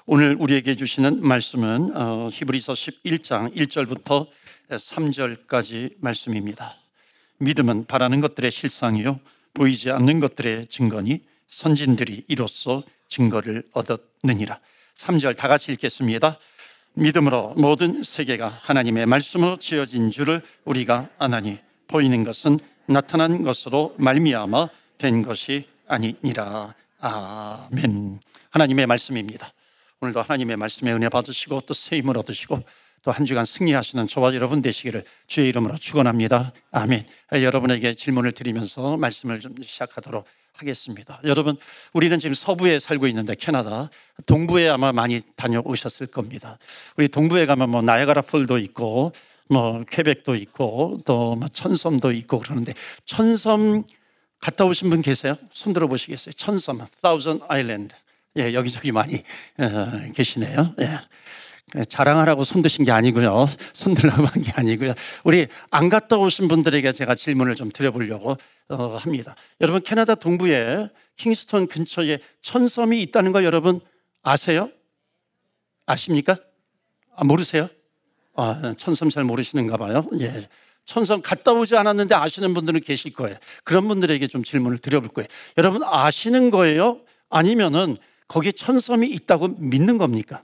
오늘 우리에게 주시는 말씀은 히브리서 11장 1절부터 3절까지 말씀입니다. 믿음은 바라는 것들의 실상이요 보이지 않는 것들의 증거니 선진들이 이로써 증거를 얻었느니라. 3절 다 같이 읽겠습니다. 믿음으로 모든 세계가 하나님의 말씀으로 지어진 줄을 우리가 아나니 보이는 것은 나타난 것으로 말미암아 된 것이 아니니라. 아멘. 하나님의 말씀입니다. 오늘도 하나님의 말씀에 은혜 받으시고 또 새 힘을 얻으시고 또 한 주간 승리하시는 저와 여러분 되시기를 주의 이름으로 축원합니다. 아멘. 여러분에게 질문을 드리면서 말씀을 좀 시작하도록 하겠습니다. 여러분, 우리는 지금 서부에 살고 있는데 캐나다 동부에 아마 많이 다녀오셨을 겁니다. 우리 동부에 가면 뭐 나야가라 폴도 있고 뭐 퀘벡도 있고 또 뭐 천섬도 있고 그러는데 천섬 갔다 오신 분 계세요? 손 들어 보시겠어요? 천섬, Thousand Island. 예, 여기저기 많이 계시네요. 예. 자랑하라고 손 드신 게 아니고요. 손 들라고 한 게 아니고요. 우리 안 갔다 오신 분들에게 제가 질문을 좀 드려보려고 합니다. 여러분, 캐나다 동부에 킹스턴 근처에 천섬이 있다는 거 여러분 아세요? 아십니까? 모르세요? 천섬 잘 모르시는가 봐요. 예. 천섬 갔다 오지 않았는데 아시는 분들은 계실 거예요. 그런 분들에게 좀 질문을 드려볼 거예요. 여러분 아시는 거예요? 아니면은 거기에 천섬이 있다고 믿는 겁니까?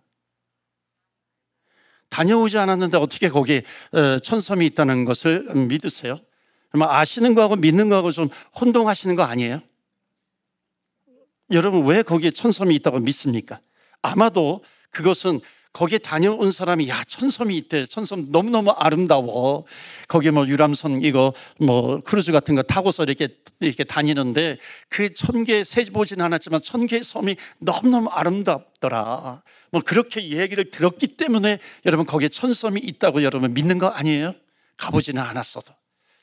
다녀오지 않았는데 어떻게 거기에 천섬이 있다는 것을 믿으세요? 아시는 거하고 믿는 거하고 좀 혼동하시는 거 아니에요? 여러분 왜 거기에 천섬이 있다고 믿습니까? 아마도 그것은 거기에 다녀온 사람이 야 천섬이 있대, 천섬 너무너무 아름다워, 거기에 뭐 유람선 이거 뭐 크루즈 같은 거 타고서 이렇게 다니는데 그 1000개 세보진 않았지만 1000개의 섬이 너무너무 아름답더라, 뭐 그렇게 얘기를 들었기 때문에 여러분 거기에 천섬이 있다고 여러분 믿는 거 아니에요? 가보지는 않았어도.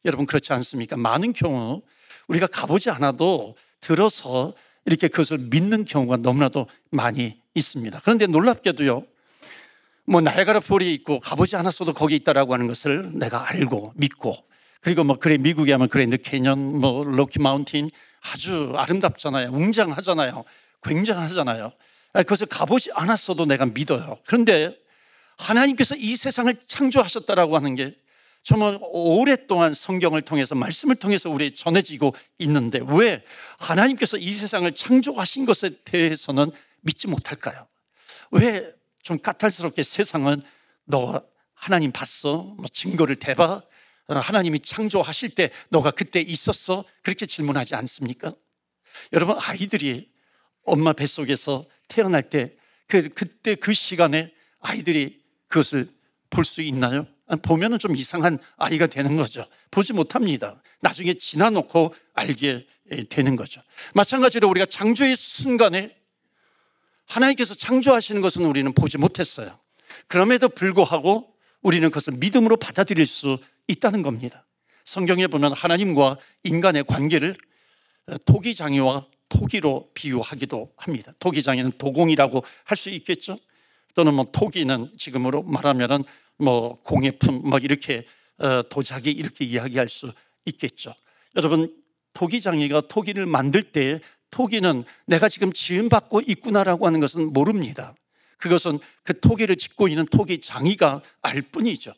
여러분 그렇지 않습니까? 많은 경우 우리가 가보지 않아도 들어서 이렇게 그것을 믿는 경우가 너무나도 많이 있습니다. 그런데 놀랍게도요, 뭐 나야가라 폴이 있고 가보지 않았어도 거기 있다라고 하는 것을 내가 알고 믿고, 그리고 뭐 그래 미국에 하면 그랜드 캐년, 뭐 로키 마운틴 아주 아름답잖아요. 웅장하잖아요. 굉장하잖아요. 그것을 가보지 않았어도 내가 믿어요. 그런데 하나님께서 이 세상을 창조하셨다라고 하는 게 정말 오랫동안 성경을 통해서 말씀을 통해서 우리에게 전해지고 있는데 왜 하나님께서 이 세상을 창조하신 것에 대해서는 믿지 못할까요? 왜 좀 까탈스럽게 세상은 너 하나님 봤어? 뭐 증거를 대봐? 하나님이 창조하실 때 너가 그때 있었어? 그렇게 질문하지 않습니까? 여러분 아이들이 엄마 뱃속에서 태어날 때 그때 그 시간에 아이들이 그것을 볼 수 있나요? 보면은 좀 이상한 아이가 되는 거죠. 보지 못합니다. 나중에 지나놓고 알게 되는 거죠. 마찬가지로 우리가 창조의 순간에 하나님께서 창조하시는 것은 우리는 보지 못했어요. 그럼에도 불구하고 우리는 그것을 믿음으로 받아들일 수 있다는 겁니다. 성경에 보면 하나님과 인간의 관계를 토기장이와 토기로 비유하기도 합니다. 토기장이는 도공이라고 할 수 있겠죠. 또는 뭐 토기는 지금으로 말하면은 뭐 공예품 뭐 이렇게 도자기 이렇게 이야기할 수 있겠죠. 여러분 토기장이가 토기를 만들 때 토기는 내가 지금 지음받고 있구나라고 하는 것은 모릅니다. 그것은 그 토기를 짓고 있는 토기장이가 알 뿐이죠.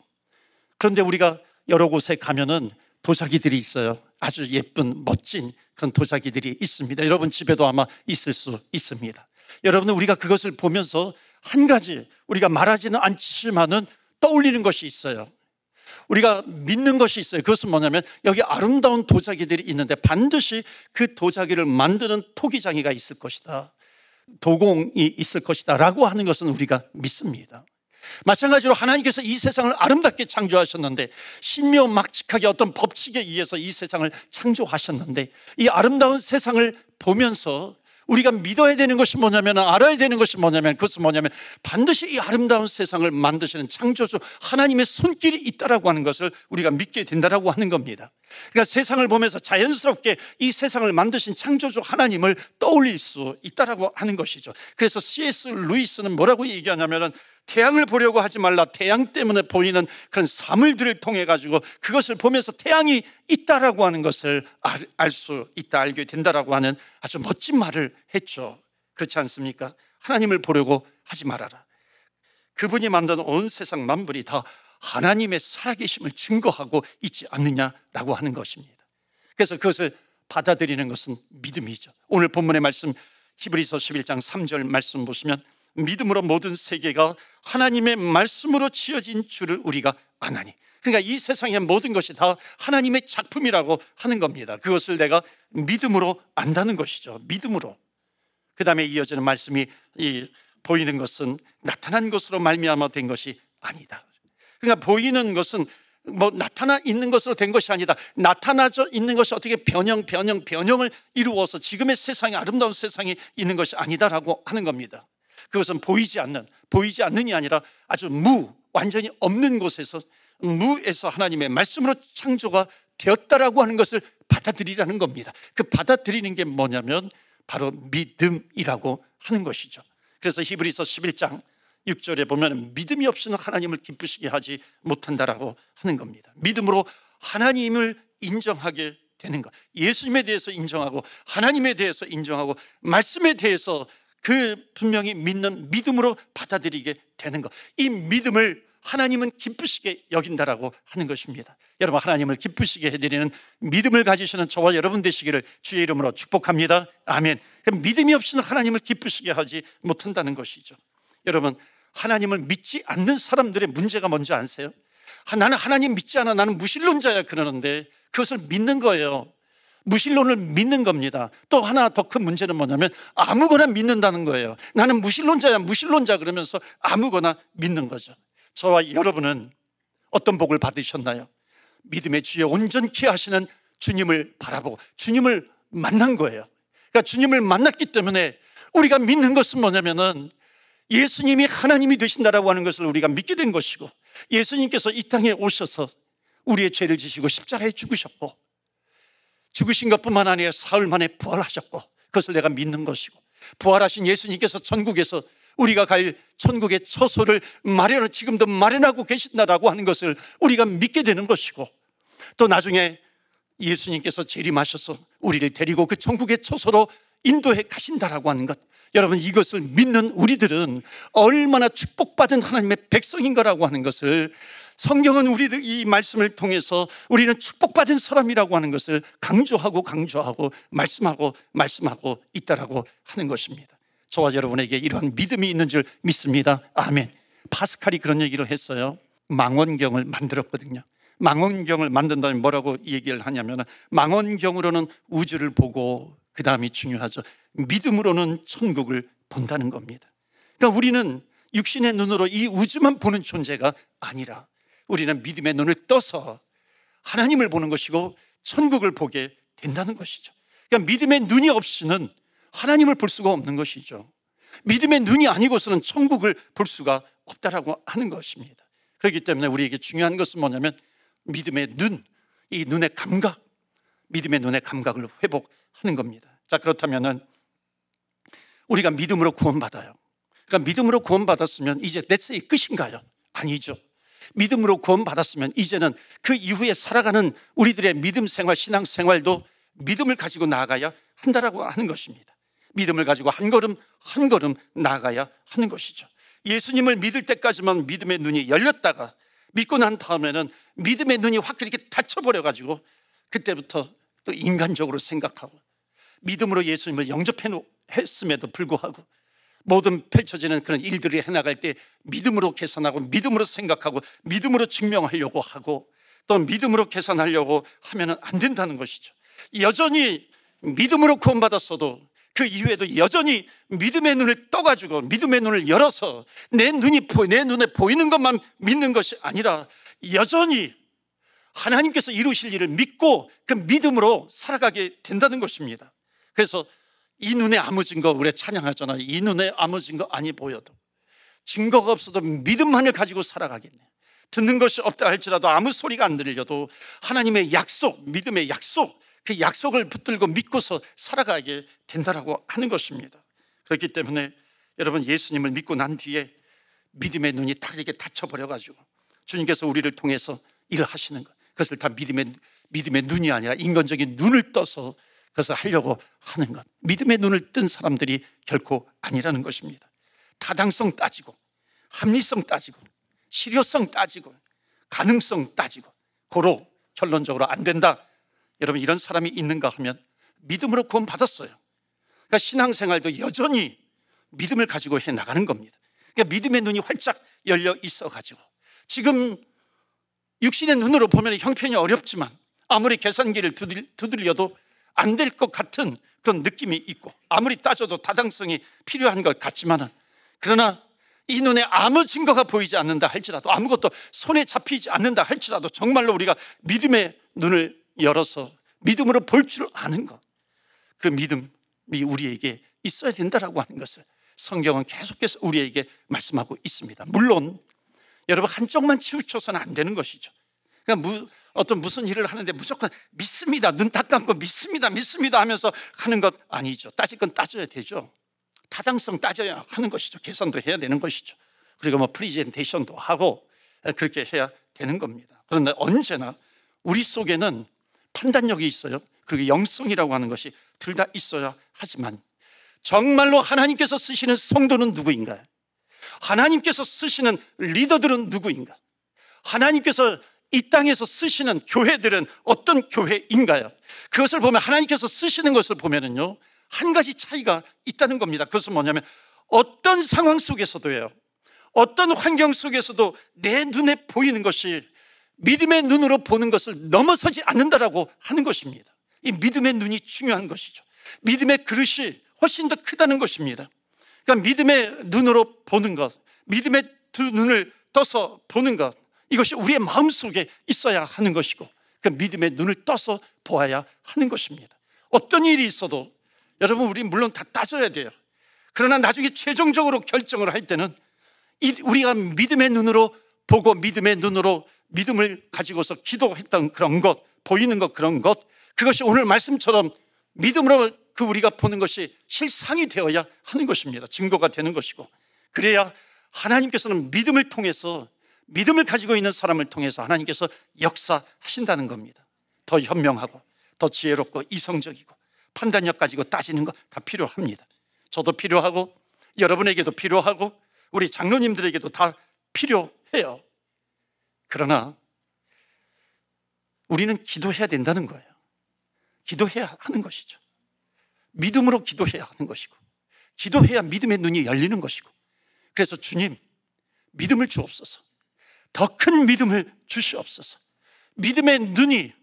그런데 우리가 여러 곳에 가면은 도자기들이 있어요. 아주 예쁜 멋진 그런 도자기들이 있습니다. 여러분 집에도 아마 있을 수 있습니다. 여러분은 우리가 그것을 보면서 한 가지 우리가 말하지는 않지만은 떠올리는 것이 있어요. 우리가 믿는 것이 있어요. 그것은 뭐냐면 여기 아름다운 도자기들이 있는데 반드시 그 도자기를 만드는 토기장이가 있을 것이다, 도공이 있을 것이다 라고 하는 것은 우리가 믿습니다. 마찬가지로 하나님께서 이 세상을 아름답게 창조하셨는데 신묘막측하게 어떤 법칙에 의해서 이 세상을 창조하셨는데 이 아름다운 세상을 보면서 우리가 믿어야 되는 것이 뭐냐면, 알아야 되는 것이 뭐냐면, 그것은 뭐냐면 반드시 이 아름다운 세상을 만드시는 창조주 하나님의 손길이 있다라고 하는 것을 우리가 믿게 된다라고 하는 겁니다. 그러니까 세상을 보면서 자연스럽게 이 세상을 만드신 창조주 하나님을 떠올릴 수 있다라고 하는 것이죠. 그래서 C.S. 루이스는 뭐라고 얘기하냐면은 태양을 보려고 하지 말라. 태양 때문에 보이는 그런 사물들을 통해 가지고 그것을 보면서 태양이 있다라고 하는 것을 알 수 있다, 알게 된다라고 하는 아주 멋진 말을 했죠. 그렇지 않습니까? 하나님을 보려고 하지 말아라. 그분이 만든 온 세상 만물이 다 하나님의 살아계심을 증거하고 있지 않느냐라고 하는 것입니다. 그래서 그것을 받아들이는 것은 믿음이죠. 오늘 본문의 말씀 히브리서 11장 3절 말씀 보시면 믿음으로 모든 세계가 하나님의 말씀으로 지어진 줄을 우리가 아나니. 그러니까 이 세상의 모든 것이 다 하나님의 작품이라고 하는 겁니다. 그것을 내가 믿음으로 안다는 것이죠. 믿음으로. 그 다음에 이어지는 말씀이 보이는 것은 나타난 것으로 말미암아 된 것이 아니다. 그러니까 보이는 것은 나타나 있는 것으로 된 것이 아니다. 나타나져 있는 것이 어떻게 변형을 이루어서 지금의 세상에, 아름다운 세상이 있는 것이 아니다라고 하는 겁니다. 그것은 보이지 않는이 아니라 아주 완전히 없는 곳에서, 무에서 하나님의 말씀으로 창조가 되었다라고 하는 것을 받아들이라는 겁니다. 그 받아들이는 게 뭐냐면 바로 믿음이라고 하는 것이죠. 그래서 히브리서 11장 6절에 보면 믿음이 없이는 하나님을 기쁘시게 하지 못한다라고 하는 겁니다. 믿음으로 하나님을 인정하게 되는 것, 예수님에 대해서 인정하고 하나님에 대해서 인정하고 말씀에 대해서 그 분명히 믿는 믿음으로 받아들이게 되는 것, 이 믿음을 하나님은 기쁘시게 여긴다라고 하는 것입니다. 여러분, 하나님을 기쁘시게 해드리는 믿음을 가지시는 저와 여러분 되시기를 주의 이름으로 축복합니다. 아멘. 믿음이 없이는 하나님을 기쁘시게 하지 못한다는 것이죠. 여러분, 하나님을 믿지 않는 사람들의 문제가 뭔지 아세요? 나는 하나님 믿지 않아, 나는 무신론자야 그러는데 그것을 믿는 거예요. 무신론을 믿는 겁니다. 또 하나 더 큰 문제는 뭐냐면 아무거나 믿는다는 거예요. 나는 무신론자 그러면서 아무거나 믿는 거죠. 저와 여러분은 어떤 복을 받으셨나요? 믿음의 주에 온전케 하시는 주님을 바라보고 주님을 만난 거예요. 그러니까 주님을 만났기 때문에 우리가 믿는 것은 뭐냐면은 예수님이 하나님이 되신다라고 하는 것을 우리가 믿게 된 것이고, 예수님께서 이 땅에 오셔서 우리의 죄를 지시고 십자가에 죽으셨고, 죽으신 것뿐만 아니라 사흘 만에 부활하셨고, 그것을 내가 믿는 것이고, 부활하신 예수님께서 천국에서 우리가 갈 천국의 처소를 지금도 마련하고 계신다라고 하는 것을 우리가 믿게 되는 것이고, 또 나중에 예수님께서 재림하셔서 우리를 데리고 그 천국의 처소로 인도해 가신다라고 하는 것, 여러분, 이것을 믿는 우리들은 얼마나 축복받은 하나님의 백성인가라고 하는 것을, 성경은 우리들 이 말씀을 통해서 우리는 축복받은 사람이라고 하는 것을 강조하고 말씀하고 있다라고 하는 것입니다. 저와 여러분에게 이러한 믿음이 있는 줄 믿습니다. 아멘. 파스칼이 그런 얘기를 했어요. 망원경을 만들었거든요. 망원경을 만든다면 뭐라고 얘기를 하냐면, 망원경으로는 우주를 보고 그 다음이 중요하죠. 믿음으로는 천국을 본다는 겁니다. 그러니까 우리는 육신의 눈으로 이 우주만 보는 존재가 아니라 우리는 믿음의 눈을 떠서 하나님을 보는 것이고 천국을 보게 된다는 것이죠. 그러니까 믿음의 눈이 없이는 하나님을 볼 수가 없는 것이죠. 믿음의 눈이 아니고서는 천국을 볼 수가 없다라고 하는 것입니다. 그렇기 때문에 우리에게 중요한 것은 뭐냐면 믿음의 눈, 이 눈의 감각, 믿음의 눈의 감각을 회복하는 겁니다. 자, 그렇다면은 우리가 믿음으로 구원받아요. 그러니까 믿음으로 구원받았으면 이제 that's it, 끝인가요? 아니죠. 믿음으로 구원받았으면 이제는 그 이후에 살아가는 우리들의 믿음 생활, 신앙 생활도 믿음을 가지고 나아가야 한다라고 하는 것입니다. 믿음을 가지고 한 걸음 한 걸음 나아가야 하는 것이죠. 예수님을 믿을 때까지만 믿음의 눈이 열렸다가 믿고 난 다음에는 믿음의 눈이 확 그렇게 닫혀버려가지고 그때부터 또 인간적으로 생각하고, 믿음으로 예수님을 영접했음에도 불구하고 모든 펼쳐지는 그런 일들을 해나갈 때 믿음으로 계산하고 믿음으로 생각하고 믿음으로 증명하려고 하고 또 믿음으로 계산하려고 하면 안 된다는 것이죠. 여전히 믿음으로 구원받았어도 그 이후에도 여전히 믿음의 눈을 떠가지고 믿음의 눈을 열어서 내 눈에 보이는 것만 믿는 것이 아니라 여전히 하나님께서 이루실 일을 믿고 그 믿음으로 살아가게 된다는 것입니다. 그래서 이 눈에 아무 증거, 우리 찬양하잖아요. 이 눈에 아무 증거 아니 보여도, 증거가 없어도 믿음만을 가지고 살아가겠네. 듣는 것이 없다 할지라도 아무 소리가 안 들려도 하나님의 약속, 믿음의 약속, 그 약속을 붙들고 믿고서 살아가게 된다라고 하는 것입니다. 그렇기 때문에 여러분, 예수님을 믿고 난 뒤에 믿음의 눈이 딱 이렇게 닫혀버려가지고 주님께서 우리를 통해서 일을 하시는 것, 그것을 다 믿음의 눈이 아니라 인간적인 눈을 떠서 그것을 하려고 하는 것, 믿음의 눈을 뜬 사람들이 결코 아니라는 것입니다. 타당성 따지고, 합리성 따지고, 실효성 따지고, 가능성 따지고, 고로 결론적으로 안 된다. 여러분, 이런 사람이 있는가 하면 믿음으로 구원 받았어요. 그러니까 신앙생활도 여전히 믿음을 가지고 해 나가는 겁니다. 그러니까 믿음의 눈이 활짝 열려 있어가지고 지금 육신의 눈으로 보면 형편이 어렵지만 아무리 계산기를 두들려도 안 될 것 같은 그런 느낌이 있고, 아무리 따져도 타당성이 필요한 것 같지만은, 그러나 이 눈에 아무 증거가 보이지 않는다 할지라도, 아무것도 손에 잡히지 않는다 할지라도 정말로 우리가 믿음의 눈을 열어서 믿음으로 볼 줄 아는 것, 그 믿음이 우리에게 있어야 된다라고 하는 것을 성경은 계속해서 우리에게 말씀하고 있습니다. 물론 여러분, 한쪽만 치우쳐서는 안 되는 것이죠. 그러니까 무슨 일을 하는데 무조건 믿습니다, 눈 딱 감고 믿습니다 하면서 하는 것 아니죠. 따질 건 따져야 되죠. 타당성 따져야 하는 것이죠. 계산도 해야 되는 것이죠. 그리고 뭐 프리젠테이션도 하고 그렇게 해야 되는 겁니다. 그런데 언제나 우리 속에는 판단력이 있어요. 그리고 영성이라고 하는 것이 둘 다 있어야 하지만, 정말로 하나님께서 쓰시는 성도는 누구인가요? 하나님께서 쓰시는 리더들은 누구인가? 하나님께서 이 땅에서 쓰시는 교회들은 어떤 교회인가요? 그것을 보면, 하나님께서 쓰시는 것을 보면은요, 한 가지 차이가 있다는 겁니다. 그것은 뭐냐면, 어떤 상황 속에서도요, 어떤 환경 속에서도 내 눈에 보이는 것이 믿음의 눈으로 보는 것을 넘어서지 않는다라고 하는 것입니다. 이 믿음의 눈이 중요한 것이죠. 믿음의 그릇이 훨씬 더 크다는 것입니다. 그러니까 믿음의 눈으로 보는 것, 믿음의 두 눈을 떠서 보는 것, 이것이 우리의 마음속에 있어야 하는 것이고, 그 믿음의 눈을 떠서 보아야 하는 것입니다. 어떤 일이 있어도 여러분, 우리 물론 다 따져야 돼요. 그러나 나중에 최종적으로 결정을 할 때는 우리가 믿음의 눈으로 보고 믿음의 눈으로 믿음을 가지고서 기도했던 그런 것, 보이는 것, 그런 것, 그것이 오늘 말씀처럼 믿음으로 우리가 보는 것이 실상이 되어야 하는 것입니다. 증거가 되는 것이고, 그래야 하나님께서는 믿음을 통해서, 믿음을 가지고 있는 사람을 통해서 하나님께서 역사하신다는 겁니다. 더 현명하고 더 지혜롭고 이성적이고 판단력 가지고 따지는 거 다 필요합니다. 저도 필요하고 여러분에게도 필요하고 우리 장로님들에게도 다 필요해요. 그러나 우리는 기도해야 된다는 거예요. 기도해야 하는 것이죠. 믿음으로 기도해야 하는 것이고, 기도해야 믿음의 눈이 열리는 것이고, 그래서 주님, 믿음을 주옵소서, 더 큰 믿음을 주시옵소서. 믿음의 눈이,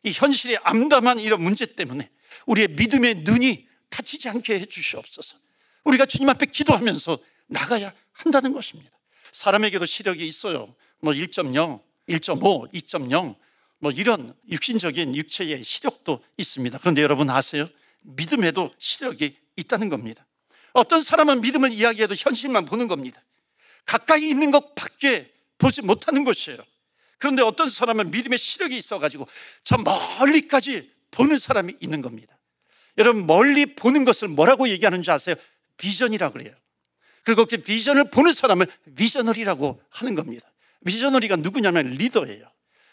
이 현실의 암담한 이런 문제 때문에 우리의 믿음의 눈이 다치지 않게 해 주시옵소서. 우리가 주님 앞에 기도하면서 나가야 한다는 것입니다. 사람에게도 시력이 있어요. 뭐 1.0, 1.5, 2.0 뭐 이런 육신적인 육체의 시력도 있습니다. 그런데 여러분 아세요? 믿음에도 시력이 있다는 겁니다. 어떤 사람은 믿음을 이야기해도 현실만 보는 겁니다. 가까이 있는 것밖에 보지 못하는 것이에요. 그런데 어떤 사람은 믿음의 시력이 있어가지고 저 멀리까지 보는 사람이 있는 겁니다. 여러분, 멀리 보는 것을 뭐라고 얘기하는지 아세요? 비전이라고 그래요. 그리고 그 비전을 보는 사람을 비저너리라고 하는 겁니다. 비저너리가 누구냐면 리더예요.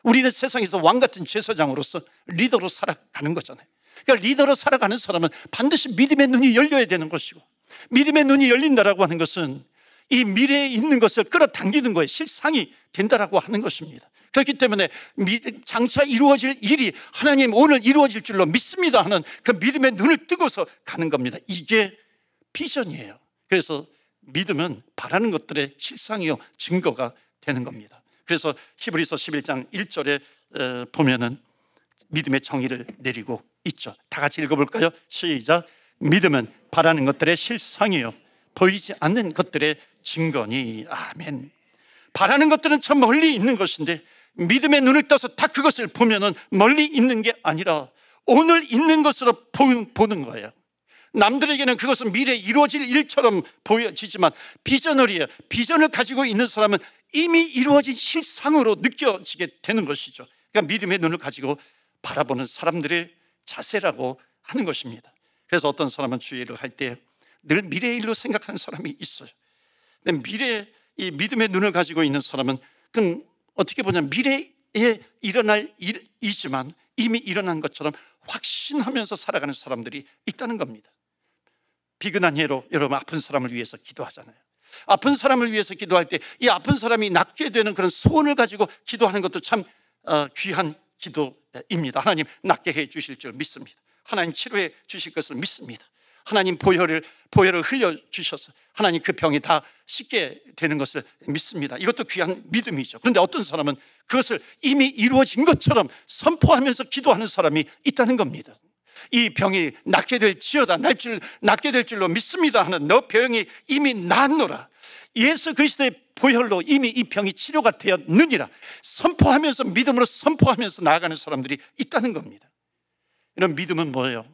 우리는 세상에서 왕같은 제사장으로서 리더로 살아가는 거잖아요. 그러니까 리더로 살아가는 사람은 반드시 믿음의 눈이 열려야 되는 것이고, 믿음의 눈이 열린다라고 하는 것은 이 미래에 있는 것을 끌어당기는 거에 실상이 된다라고 하는 것입니다. 그렇기 때문에 장차 이루어질 일이 하나님 오늘 이루어질 줄로 믿습니다 하는 그 믿음의 눈을 뜨고서 가는 겁니다. 이게 비전이에요. 그래서 믿음은 바라는 것들의 실상이요 증거가 되는 겁니다. 그래서 히브리서 11장 1절에 보면은 믿음의 정의를 내리고 있죠. 다 같이 읽어볼까요? 시작. 믿음은 바라는 것들의 실상이요 보이지 않는 것들의 증거니. 아멘. 바라는 것들은 참 멀리 있는 것인데 믿음의 눈을 떠서 다 그것을 보면은 멀리 있는 게 아니라 오늘 있는 것으로 보는 거예요. 남들에게는 그것은 미래에 이루어질 일처럼 보여지지만 비전을이에요. 비전을 가지고 있는 사람은 이미 이루어진 실상으로 느껴지게 되는 것이죠. 그러니까 믿음의 눈을 가지고 바라보는 사람들의 자세라고 하는 것입니다. 그래서 어떤 사람은 주의를 할 때 늘 미래의 일로 생각하는 사람이 있어요. 근데 이 믿음의 눈을 가지고 있는 사람은 그럼 어떻게 보냐면 미래에 일어날 일이지만 이미 일어난 것처럼 확신하면서 살아가는 사람들이 있다는 겁니다. 비근한 예로 여러분 아픈 사람을 위해서 기도하잖아요. 아픈 사람을 위해서 기도할 때 이 아픈 사람이 낫게 되는 그런 소원을 가지고 기도하는 것도 참 귀한 기도입니다. 하나님 낫게 해 주실 줄 믿습니다. 하나님 치료해 주실 것을 믿습니다. 하나님 보혈을 흘려주셔서 하나님 그 병이 다 씻게 되는 것을 믿습니다. 이것도 귀한 믿음이죠. 그런데 어떤 사람은 그것을 이미 이루어진 것처럼 선포하면서 기도하는 사람이 있다는 겁니다. 이 병이 낫게 될지어다, 낫게 될 줄로 믿습니다 하는 너 병이 이미 낫노라, 예수 그리스도의 보혈로 이미 이 병이 치료가 되었느니라 선포하면서, 믿음으로 선포하면서 나아가는 사람들이 있다는 겁니다. 이런 믿음은 뭐예요?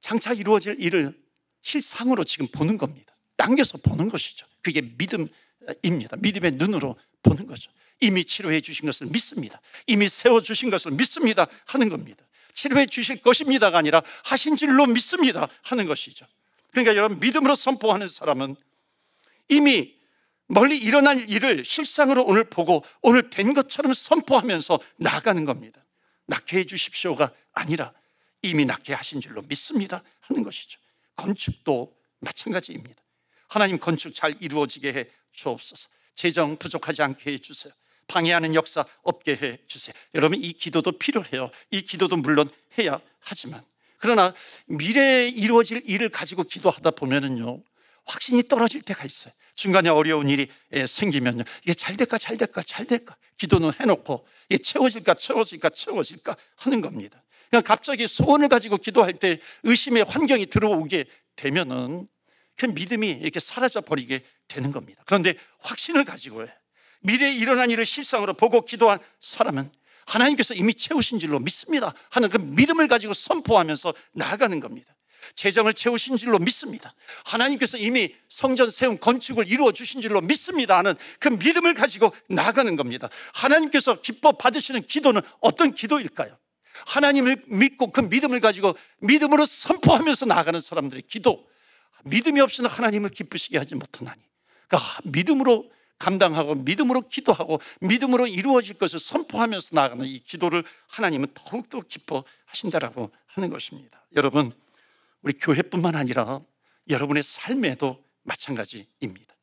장차 이루어질 일을 실상으로 지금 보는 겁니다. 당겨서 보는 것이죠. 그게 믿음입니다. 믿음의 눈으로 보는 거죠. 이미 치료해 주신 것을 믿습니다. 이미 세워주신 것을 믿습니다 하는 겁니다. 치료해 주실 것입니다가 아니라 하신 줄로 믿습니다 하는 것이죠. 그러니까 여러분, 믿음으로 선포하는 사람은 이미 멀리 일어날 일을 실상으로 오늘 보고 오늘 된 것처럼 선포하면서 나아가는 겁니다. 낫게 해 주십시오가 아니라 이미 낫게 하신 줄로 믿습니다 하는 것이죠. 건축도 마찬가지입니다. 하나님 건축 잘 이루어지게 해 주옵소서. 재정 부족하지 않게 해 주세요. 방해하는 역사 없게 해 주세요. 여러분, 이 기도도 필요해요. 이 기도도 물론 해야 하지만, 그러나 미래에 이루어질 일을 가지고 기도하다 보면은요, 확신이 떨어질 때가 있어요. 중간에 어려운 일이 생기면요, 이게 잘 될까 기도는 해놓고 이게 채워질까 하는 겁니다. 그냥 갑자기 소원을 가지고 기도할 때 의심의 환경이 들어오게 되면은 그 믿음이 이렇게 사라져 버리게 되는 겁니다. 그런데 확신을 가지고 미래에 일어난 일을 실상으로 보고 기도한 사람은 하나님께서 이미 채우신 줄로 믿습니다 하는 그 믿음을 가지고 선포하면서 나아가는 겁니다. 재정을 채우신 줄로 믿습니다. 하나님께서 이미 성전 세움 건축을 이루어 주신 줄로 믿습니다 하는 그 믿음을 가지고 나아가는 겁니다. 하나님께서 기뻐 받으시는 기도는 어떤 기도일까요? 하나님을 믿고 그 믿음을 가지고 믿음으로 선포하면서 나아가는 사람들의 기도, 믿음이 없이는 하나님을 기쁘시게 하지 못하나니, 그러니까 믿음으로 감당하고 믿음으로 기도하고 믿음으로 이루어질 것을 선포하면서 나아가는 이 기도를 하나님은 더욱더 기뻐하신다라고 하는 것입니다. 여러분, 우리 교회뿐만 아니라 여러분의 삶에도 마찬가지입니다.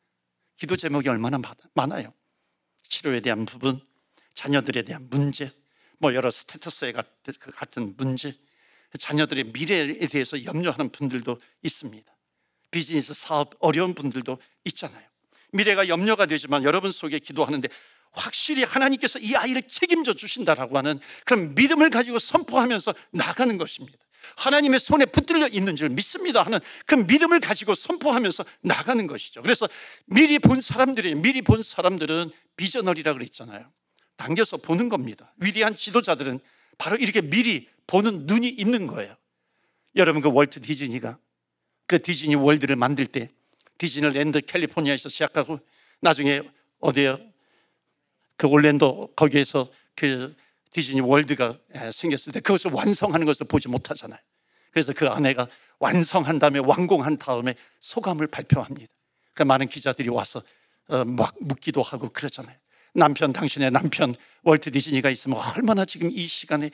기도 제목이 얼마나 많아요. 치료에 대한 부분, 자녀들에 대한 문제, 여러 스테이터스에 같은 문제, 자녀들의 미래에 대해서 염려하는 분들도 있습니다. 비즈니스 사업 어려운 분들도 있잖아요. 미래가 염려가 되지만 여러분 속에 기도하는데 확실히 하나님께서 이 아이를 책임져 주신다라고 하는 그런 믿음을 가지고 선포하면서 나가는 것입니다. 하나님의 손에 붙들려 있는 줄 믿습니다 하는 그 믿음을 가지고 선포하면서 나가는 것이죠. 그래서 미리 본 사람들은 비저널이라고 그랬잖아요. 당겨서 보는 겁니다. 위대한 지도자들은 바로 이렇게 미리 보는 눈이 있는 거예요. 여러분, 그 월트 디즈니가 그 디즈니 월드를 만들 때 디즈니랜드 캘리포니아에서 시작하고 나중에 어디에요? 그 올랜도 거기에서 그 디즈니 월드가 생겼을 때 그것을 완성하는 것을 보지 못하잖아요. 그래서 그 아내가 완성한 다음에, 완공한 다음에 소감을 발표합니다. 그 많은 기자들이 와서 막 묻기도 하고 그러잖아요. 당신의 남편 월트 디즈니가 있으면 얼마나 지금 이 시간에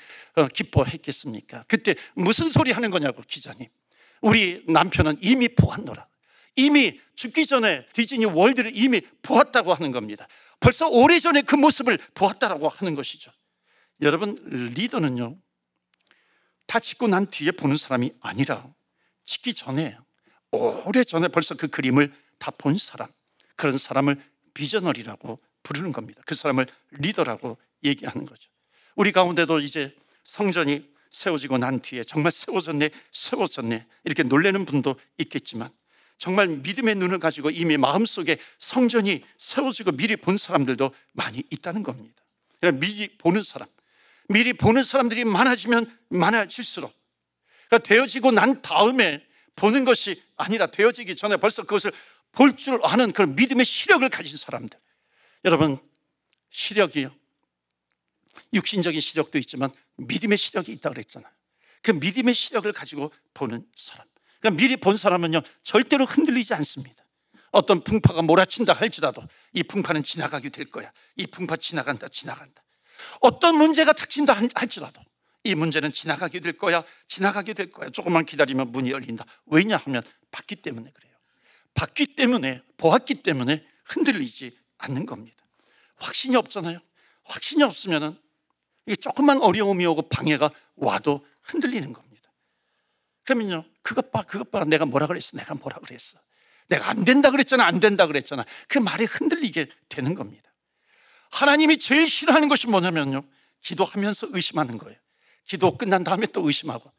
기뻐했겠습니까? 그때 무슨 소리 하는 거냐고, 기자님. 우리 남편은 이미 보았노라. 이미 죽기 전에 디즈니 월드를 이미 보았다고 하는 겁니다. 벌써 오래전에 그 모습을 보았다라고 하는 것이죠. 여러분, 리더는요, 다 짓고 난 뒤에 보는 사람이 아니라 짓기 전에, 오래전에 벌써 그 그림을 다 본 사람, 그런 사람을 비저널이라고 부르는 겁니다. 그 사람을 리더라고 얘기하는 거죠. 우리 가운데도 이제 성전이 세워지고 난 뒤에 정말 세워졌네 이렇게 놀라는 분도 있겠지만, 정말 믿음의 눈을 가지고 이미 마음속에 성전이 세워지고 미리 본 사람들도 많이 있다는 겁니다. 미리 보는 사람들이 많아지면 많아질수록, 그러니까 되어지고 난 다음에 보는 것이 아니라 되어지기 전에 벌써 그것을 볼 줄 아는 그런 믿음의 시력을 가진 사람들. 여러분, 시력이요, 육신적인 시력도 있지만 믿음의 시력이 있다고 그랬잖아요. 그 믿음의 시력을 가지고 보는 사람, 그러니까 미리 본 사람은요, 절대로 흔들리지 않습니다. 어떤 풍파가 몰아친다 할지라도 이 풍파는 지나가게 될 거야. 이 풍파 지나간다. 어떤 문제가 닥친다 할지라도 이 문제는 지나가게 될 거야, 지나가게 될 거야. 조금만 기다리면 문이 열린다. 왜냐 하면 봤기 때문에 그래요. 봤기 때문에, 보았기 때문에 흔들리지 않는 겁니다. 확신이 없잖아요. 확신이 없으면은 이게 조금만 어려움이 오고 방해가 와도 흔들리는 겁니다. 그러면요, 그것 봐, 내가 뭐라 그랬어, 내가 뭐라 그랬어, 내가 안 된다 그랬잖아, 안 된다 그랬잖아. 그 말에 흔들리게 되는 겁니다. 하나님이 제일 싫어하는 것이 뭐냐면요, 기도하면서 의심하는 거예요. 기도 끝난 다음에 또 의심하고,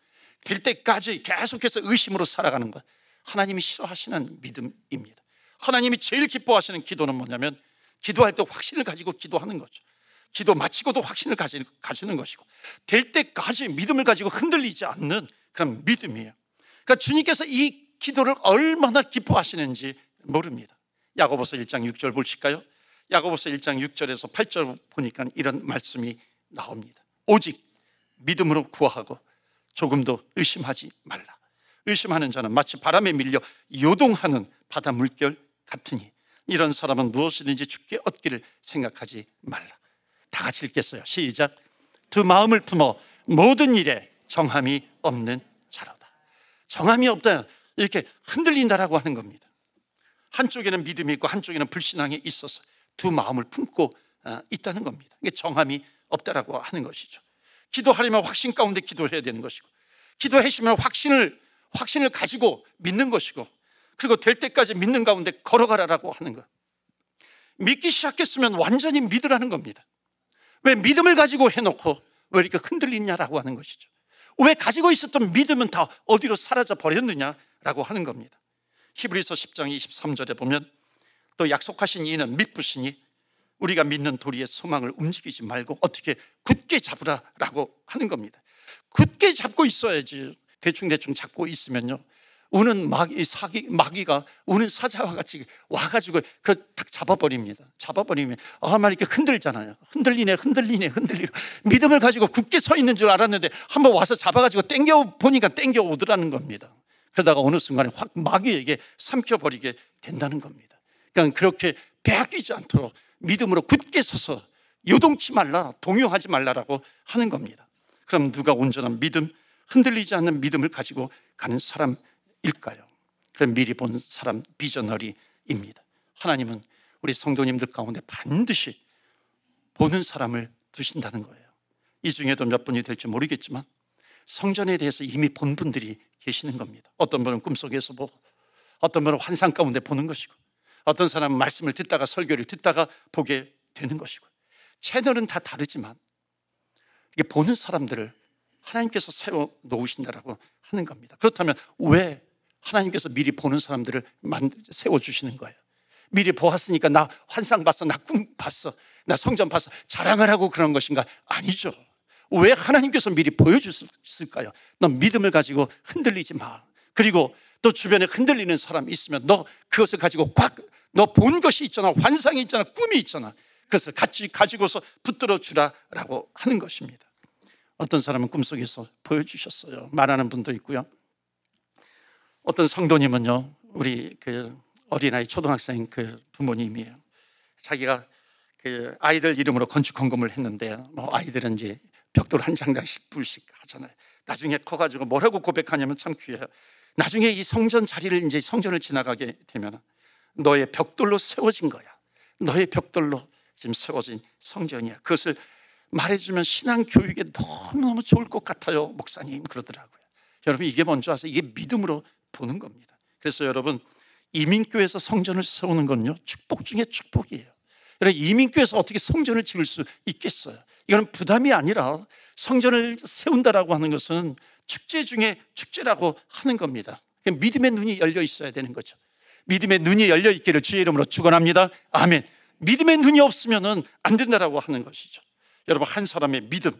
될 때까지 계속해서 의심으로 살아가는 것, 하나님이 싫어하시는 믿음입니다. 하나님이 제일 기뻐하시는 기도는 뭐냐면, 기도할 때 확신을 가지고 기도하는 거죠. 기도 마치고도 확신을 가지는 것이고, 될 때까지 믿음을 가지고 흔들리지 않는 그런 믿음이에요. 그러니까 주님께서 이 기도를 얼마나 기뻐하시는지 모릅니다. 야고보서 1장 6절 보실까요? 야고보서 1장 6절에서 8절 보니까 이런 말씀이 나옵니다. 오직 믿음으로 구하고 조금도 의심하지 말라. 의심하는 자는 마치 바람에 밀려 요동하는 바다 물결 같으니 이런 사람은 무엇이든지 주께 얻기를 생각하지 말라. 다 같이 읽겠어요. 시작. 두 마음을 품어 모든 일에 정함이 없는 자로다. 정함이 없다, 이렇게 흔들린다라고 하는 겁니다. 한쪽에는 믿음이 있고 한쪽에는 불신앙이 있어서 두 마음을 품고 있다는 겁니다. 이게 정함이 없다라고 하는 것이죠. 기도하려면 확신 가운데 기도해야 되는 것이고, 기도하시면 확신을 가지고 믿는 것이고, 그리고 될 때까지 믿는 가운데 걸어가라라고 하는 것. 믿기 시작했으면 완전히 믿으라는 겁니다. 왜 믿음을 가지고 해놓고 왜 이렇게 흔들리냐라고 하는 것이죠. 왜 가지고 있었던 믿음은 다 어디로 사라져 버렸느냐라고 하는 겁니다. 히브리서 10장 23절에 보면, 또 약속하신 이는 믿으시니 우리가 믿는 도리의 소망을 움직이지 말고 어떻게 굳게 잡으라라고 하는 겁니다. 굳게 잡고 있어야지. 대충 잡고 있으면요, 우는 마귀가 우는 사자와 같이 와가지고 딱 잡아버립니다. 잡아버리면 막 이렇게 흔들잖아요. 흔들리네. 믿음을 가지고 굳게 서 있는 줄 알았는데 한번 와서 잡아가지고 보니까 땡겨 오더라는 겁니다. 그러다가 어느 순간에 확 마귀에게 삼켜버리게 된다는 겁니다. 그러니까 그렇게 빼앗기지 않도록 믿음으로 굳게 서서 요동치 말라, 동요하지 말라라고 하는 겁니다. 그럼 누가 온전한 믿음, 흔들리지 않는 믿음을 가지고 가는 사람일까요? 그럼 미리 본 사람, 비저너리입니다. 하나님은 우리 성도님들 가운데 반드시 보는 사람을 두신다는 거예요. 이 중에도 몇 분이 될지 모르겠지만 성전에 대해서 이미 본 분들이 계시는 겁니다. 어떤 분은 꿈속에서 보고, 어떤 분은 환상 가운데 보는 것이고, 어떤 사람은 말씀을 듣다가, 설교를 듣다가 보게 되는 것이고, 채널은 다 다르지만 이게 보는 사람들을 하나님께서 세워 놓으신다라고 하는 겁니다. 그렇다면 왜 하나님께서 미리 보는 사람들을 세워주시는 거예요? 미리 보았으니까 나 환상 봤어, 나 꿈 봤어, 나 성전 봤어, 자랑을 하고 그런 것인가? 아니죠. 왜 하나님께서 미리 보여주셨을까요? 너 믿음을 가지고 흔들리지 마. 그리고 또 주변에 흔들리는 사람이 있으면 너 그것을 가지고 너 본 것이 있잖아, 환상이 있잖아, 꿈이 있잖아, 그것을 같이 가지고서 붙들어 주라라고 하는 것입니다. 어떤 사람은 꿈속에서 보여주셨어요. 말하는 분도 있고요. 어떤 성도님은요, 우리 어린아이 초등학생 부모님이에요. 자기가 아이들 이름으로 건축 헌금을 했는데, 아이들은 이제 벽돌 한 장씩 불씩 하잖아요. 나중에 커가지고 뭐라고 고백하냐면 참 귀해요. 나중에 이 성전 자리를, 이제 성전을 지나가게 되면 너의 벽돌로 세워진 거야. 너의 벽돌로 지금 세워진 성전이야. 그것을 말해주면 신앙 교육에 너무너무 좋을 것 같아요, 목사님 그러더라고요. 여러분, 이게 뭔지 아세요? 이게 믿음으로 보는 겁니다. 그래서 여러분, 이민교회에서 성전을 세우는 건요, 축복 중에 축복이에요. 여러분, 이민교회에서 어떻게 성전을 지을 수 있겠어요? 이거는 부담이 아니라 성전을 세운다라고 하는 것은 축제 중에 축제라고 하는 겁니다. 믿음의 눈이 열려 있어야 되는 거죠. 믿음의 눈이 열려 있기를 주의 이름으로 축원합니다. 아멘. 믿음의 눈이 없으면 안 된다라고 하는 것이죠. 여러분, 한 사람의 믿음,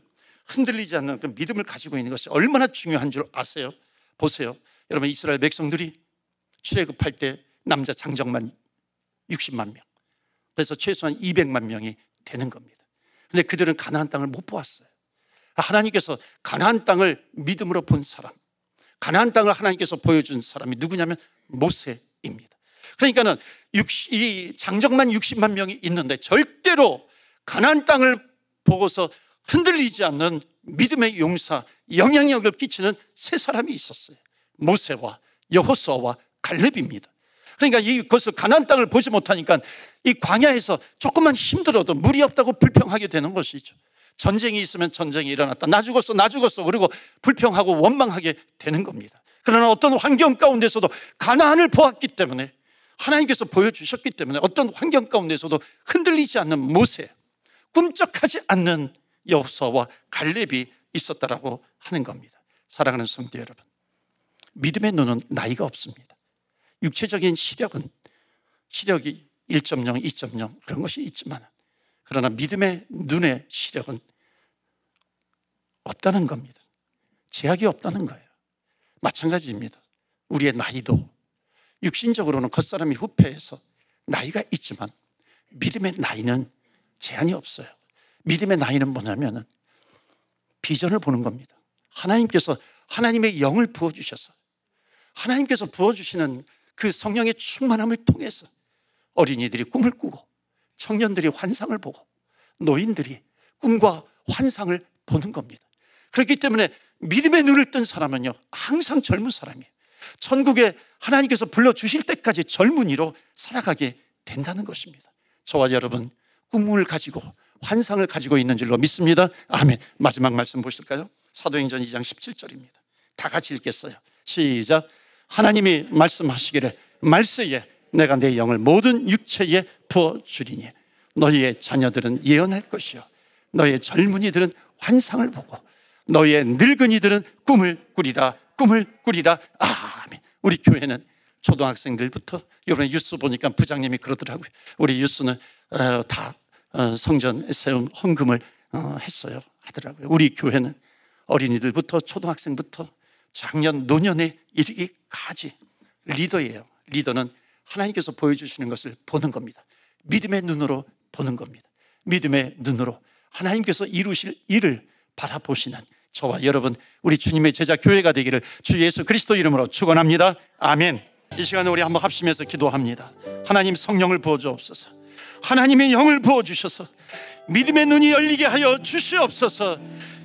흔들리지 않는 그 믿음을 가지고 있는 것이 얼마나 중요한 줄 아세요? 보세요. 여러분, 이스라엘 백성들이 출애굽할 때 남자 장정만 60만 명, 그래서 최소한 200만 명이 되는 겁니다. 그런데 그들은 가나안 땅을 못 보았어요. 하나님께서 가나안 땅을 믿음으로 본 사람, 가나안 땅을 하나님께서 보여준 사람이 누구냐면 모세입니다. 그러니까는 이 장정만 60만 명이 있는데 절대로 가나안 땅을 보고서 흔들리지 않는 믿음의 용사, 영향력을 끼치는 세 사람이 있었어요. 모세와 여호수아와 갈렙입니다. 그러니까 이것을 가나안 땅을 보지 못하니까 이 광야에서 조금만 힘들어도 물이 없다고 불평하게 되는 것이죠. 전쟁이 있으면 전쟁이 일어났다, 나 죽었어 그리고 불평하고 원망하게 되는 겁니다. 그러나 어떤 환경 가운데서도 가나안을 보았기 때문에, 하나님께서 보여주셨기 때문에 어떤 환경 가운데서도 흔들리지 않는 모세, 꿈쩍하지 않는 여호수아와 갈렙이 있었다라고 하는 겁니다. 사랑하는 성도 여러분, 믿음의 눈은 나이가 없습니다. 육체적인 시력이 1.0, 2.0 그런 것이 있지만, 그러나 믿음의 눈의 시력은 없다는 겁니다. 제약이 없다는 거예요. 마찬가지입니다. 우리의 나이도 육신적으로는 겉사람이 후패해서 나이가 있지만 믿음의 나이는 제한이 없어요. 믿음의 나이는 뭐냐면 비전을 보는 겁니다. 하나님께서 하나님의 영을 부어주셔서, 하나님께서 부어주시는 그 성령의 충만함을 통해서 어린이들이 꿈을 꾸고, 청년들이 환상을 보고, 노인들이 꿈과 환상을 보는 겁니다. 그렇기 때문에 믿음의 눈을 뜬 사람은요, 항상 젊은 사람이에요. 천국에 하나님께서 불러주실 때까지 젊은이로 살아가게 된다는 것입니다. 저와 여러분, 꿈을 가지고 환상을 가지고 있는 줄로 믿습니다. 아멘. 마지막 말씀 보실까요? 사도행전 2장 17절입니다. 다 같이 읽겠어요. 시작. 하나님이 말씀하시기를 말세에 내가 내 영을 모든 육체에 부어주리니 너희의 자녀들은 예언할 것이요 너희의 젊은이들은 환상을 보고 너희의 늙은이들은 꿈을 꾸리라. 아멘. 우리 교회는 초등학생들부터, 이번에 뉴스 보니까 부장님이 그러더라고요. 우리 뉴스는 다 성전 세움 헌금을 했어요 하더라고요. 우리 교회는 어린이들부터 초등학생부터 작년 노년에 이르기까지 리더예요. 리더는 하나님께서 보여주시는 것을 보는 겁니다. 믿음의 눈으로 보는 겁니다. 믿음의 눈으로 하나님께서 이루실 일을 바라보시는 저와 여러분, 우리 주님의 제자 교회가 되기를 주 예수 그리스도 이름으로 축원합니다. 아멘. 이 시간에 우리 한번 합심해서 기도합니다. 하나님 성령을 부어주옵소서. 하나님의 영을 부어주셔서 믿음의 눈이 열리게 하여 주시옵소서.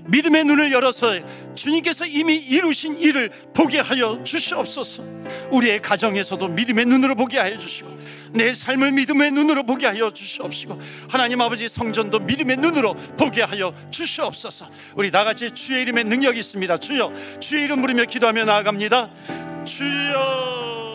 믿음의 눈을 열어서 주님께서 이미 이루신 일을 보게 하여 주시옵소서. 우리의 가정에서도 믿음의 눈으로 보게 하여 주시고, 내 삶을 믿음의 눈으로 보게 하여 주시옵시고, 하나님 아버지 성전도 믿음의 눈으로 보게 하여 주시옵소서. 우리 다 같이 주의 이름의 능력이 있습니다. 주여, 주의 이름 부르며 기도하며 나아갑니다. 주여.